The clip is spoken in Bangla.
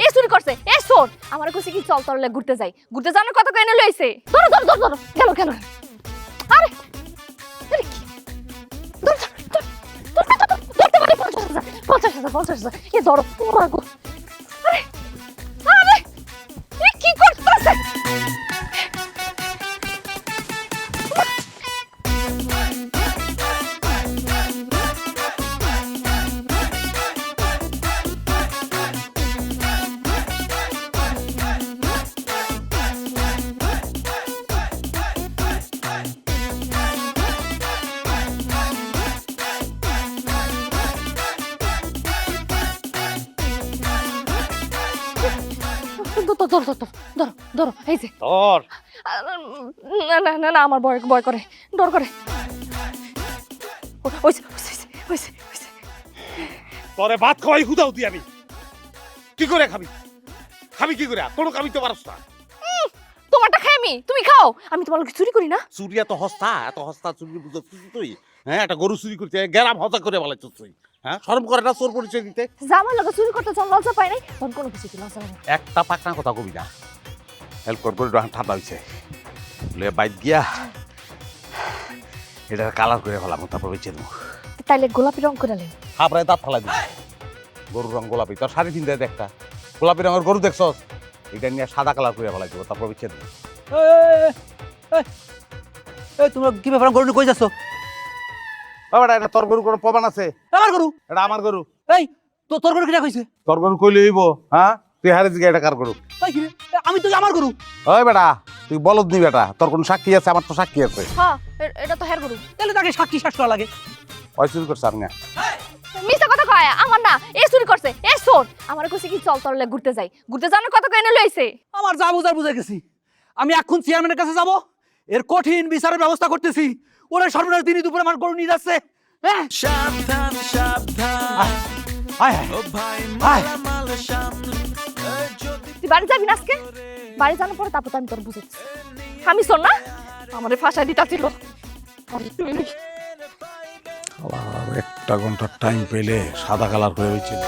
এ চুরি করছে এ শোন আমার কইছে কি চল তরলে ঘুরতে যাওয়ার কথা কইনে লইছে ধরো ধরো ধরো ধরো গেল গেল আরে আরে কি ধর ধর ধরতে পারি 50,000 এ ধরো পুরো গো আরে আরে এ কি করতেছে ধরো ধরো ধরো ধরো এই যে তোর না না না না আমার ভয় ভয় করে ডর করে ওইছে ওইছে ওইছে তোরে ভাত খাওয়াই হুদাও দি আমি কি করে খাবি খাবি কি করে কোনো খাবি তো পারছ না তোমারটা খাই আমি তুমি খাও আমি তোমার লোক চুরি করি না চুরি এত হস্তা চুরি বুঝছিস তুই হ্যাঁ একটা গরু চুরি করতে গেরাম হজা করে বলাইছ তুই হ্যাঁ শরম করে না চোর পরিচয় দিতে জামার লোক চুরি করতে চল লজ্জা পাই নাই তখন কোনো কিছু কি লজ্জা লাগে না। একটা পাকনা কথা কবি না হেল্প করে ঠান্ডা হয়েছে বলে বাইক গিয়া এটা কালার করে ফেলাম তারপর বেঁচে দেবো তাইলে গোলাপি রং করে লেন হাবড়ায় দাঁত ফেলাই দিবি গরুর রং গোলাপি তোর শাড়ি কিনতে একটা গোলাপি রঙের গরু দেখছস এটা নিয়ে সাদা কালার করে ফেলাই দেবো তারপর বেঁচে দেবো তোমরা কি ব্যাপার গরু নিয়ে কই যাচ্ছ? বাবাটা এটা তোর গরু কোনো প্রমাণ আছে আমার গরু? এটা আমার গরু এই তোর গরু কিনা কইছে? তোর গরু কইলে হইব হ্যাঁ তুই হারে দিকে এটা কার গরু ভাই কি রে? আমি তো আমার গরু। ওই বেটা তুই বলদ নি বেটা তোর কোন সাক্ষী আছে আমার তো সাক্ষী আছে হ্যাঁ এটা তো হের গরু তাহলে তাকে সাক্ষী সাক্ষ করা লাগে। ওই চুরি করছে আমি না মিথ্যা কথা কয় আমার না এ চুরি করছে এ শোন আমার কইছে কি চল তরলে ঘুরতে যাওয়ার কথা কইনে লইছে আমার যা বুঝার বুঝে গেছি। আমি এখন চেয়ারম্যানের কাছে যাব, এর কঠিন বিচারের ব্যবস্থা করতেছি। ওরা সর্বনাশ দিনই দুপুরে আমার গরু নিয়ে যাচ্ছে। হ্যাঁ সাবধান সাবধান আয় আয় ও ভাই আয়। মালামাল সাবধান যদি তুই বাড়ি যাবি না আজকে বাড়ি যাওয়ার পরে তারপর তো আমি তোর বুঝেছি আমি শোন না আমারে ফাঁসাই দিতা ছিল একটা ঘন্টার টাইম পেলে সাদা কালার করে হয়েছিল